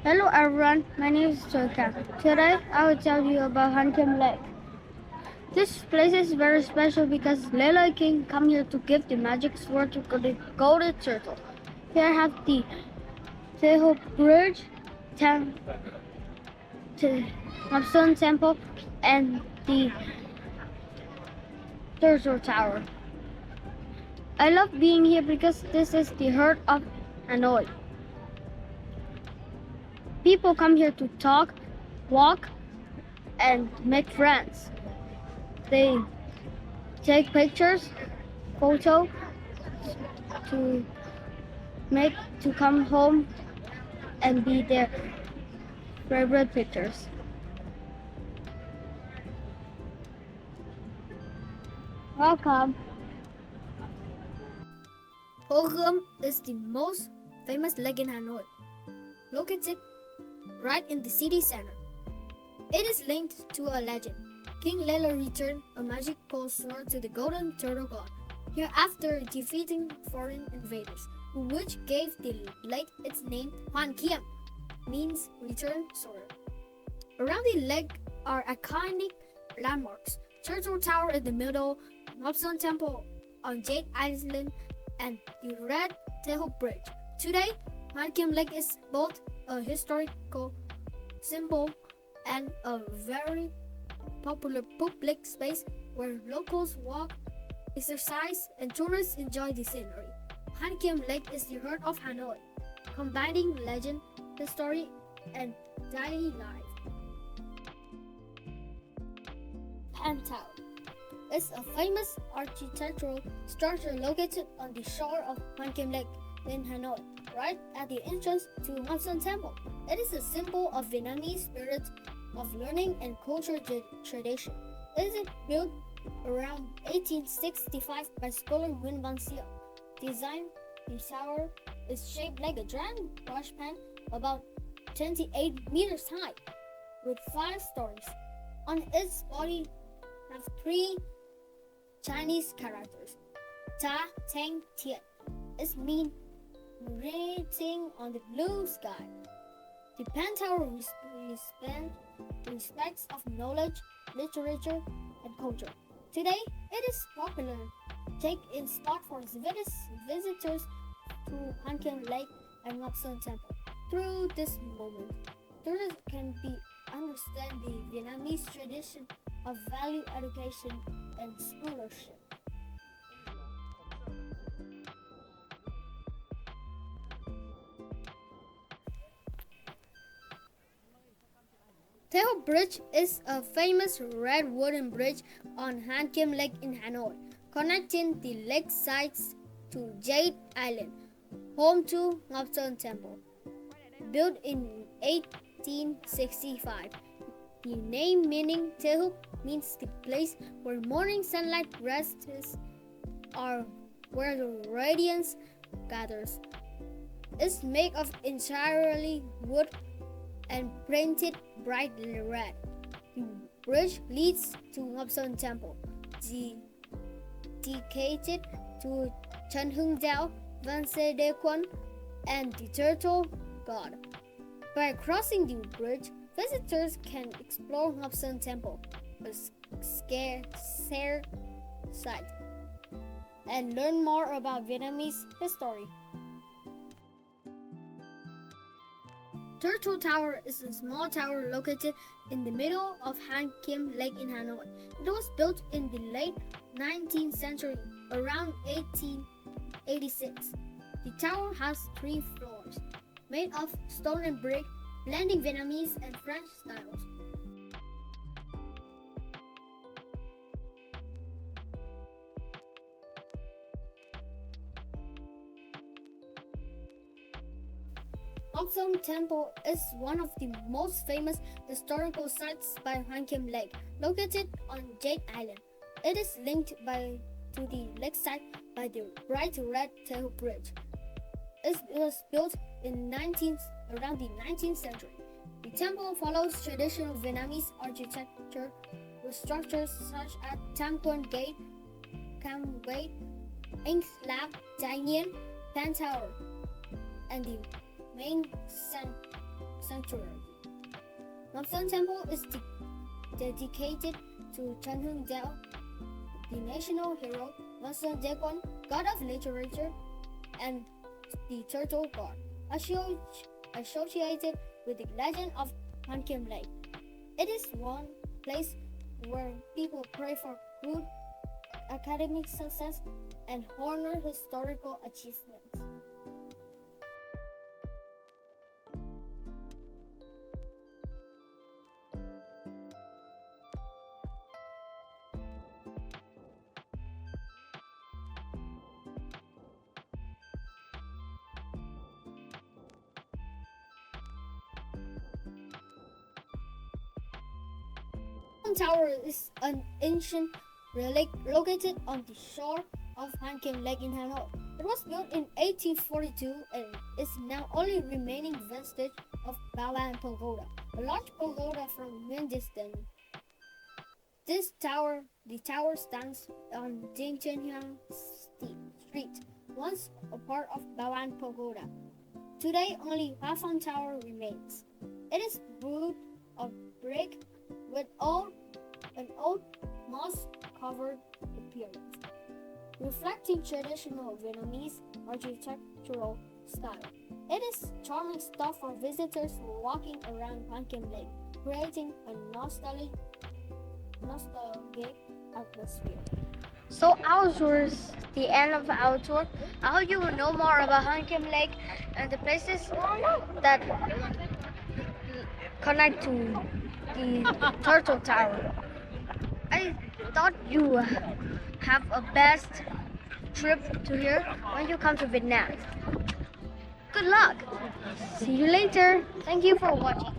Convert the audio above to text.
Hello everyone, my name is Tuan Khang. Today I will tell you about Hoan Kiem Lake. This place is very special because Le Loi King come here to give the magic sword to the golden turtle. Here have the Huc Bridge, Ngoc Son Temple, and the Turtle Tower. I love being here because this is the heart of Hanoi. People come here to talk, walk, and make friends. They take pictures, photo to to come home and be their favorite pictures. Welcome. Hoan Kiem is the most famous lake in Hanoi, located right in the city center. It is linked to a legend. King Le Loi returned a magical sword to the golden turtle god here after defeating foreign invaders, which gave the lake its name. Hoan Kiem means return sword. Around the lake are iconic landmarks: Turtle Tower in the middle, Ngoc Son Temple on Jade Island, and the Red Huc Bridge. Today, Hoan Kiem Lake is both a historical symbol and a very popular public space where locals walk, exercise, and tourists enjoy the scenery. Hoan Kiem Lake is the heart of Hanoi, combining legend, history, and daily life. Pan Tower is a famous architectural structure located on the shore of Hoan Kiem Lake in Hanoi, right at the entrance to Ngoc Son Temple. It is a symbol of Vietnamese spirit of learning and cultural tradition. It is built around 1865 by scholar Nguyen Van Sia. Design, the tower is shaped like a dragon brush pan about 28 meters high, with 5 stories. On its body have 3 Chinese characters. Ta, Tang, Tian. It means writing on the blue sky. The Pan Tower respects of knowledge, literature, and culture. Today, it is popular check-in spot for visitors to Hoan Kiem Lake and Ngoc Son Temple. Through this moment, tourists can understand the Vietnamese tradition of value education and scholarship. Huc Bridge is a famous red wooden bridge on Hoan Kiem Lake in Hanoi, connecting the lake sides to Jade Island, home to Ngoc Son Temple. Built in 1865, the name meaning Tehuc means the place where morning sunlight rests or where the radiance gathers. It's made of entirely wood and painted bright red. The bridge leads to Ngoc Son Temple, dedicated to Tran Hung Dao, and the turtle god. By crossing the bridge, visitors can explore Ngoc Son Temple, a scarce site, and learn more about Vietnamese history. Turtle Tower is a small tower located in the middle of Hoan Kiem Lake in Hanoi. It was built in the late 19th century, around 1886. The tower has 3 floors, made of stone and brick, blending Vietnamese and French styles. Ngoc Son Temple is one of the most famous historical sites by Hoan Kiem Lake, located on Jade Island. It is linked to the lakeside by the bright red Huc Bridge. It was built around the 19th century. The temple follows traditional Vietnamese architecture with structures such as Tam Quan Gate, Cam Gate, Ink Slab, Dai Nien, Pan Tower, and the main sanctuary. Ngoc Son Temple is dedicated to Tran Hung Dao, the national hero, Ngoc Son Temple, god of literature, and the turtle god, associated with the legend of Hoan Kiem Lake. It is one place where people pray for good academic success and honor historical achievements. Tower is an ancient relic located on the shore of Hoan Kiem Lake in Hanoi. It was built in 1842 and is now only remaining vestige of Bawan Pagoda, a large pagoda from Nguyen dynasty. The tower stands on Ding Chenhyang Street, once a part of Bawan Pagoda. Today, only Hafan Tower remains. It is built of brick with an old moss-covered appearance, reflecting traditional Vietnamese architectural style. It is charming stuff for visitors walking around Hoan Kiem Lake, creating a nostalgic atmosphere. So our tour is the end of our tour. I hope you will know more about Hoan Kiem Lake and the places that connect to the Turtle Tower. I thought you have a best trip to here when you come to Vietnam. Good luck. See you later. Thank you for watching.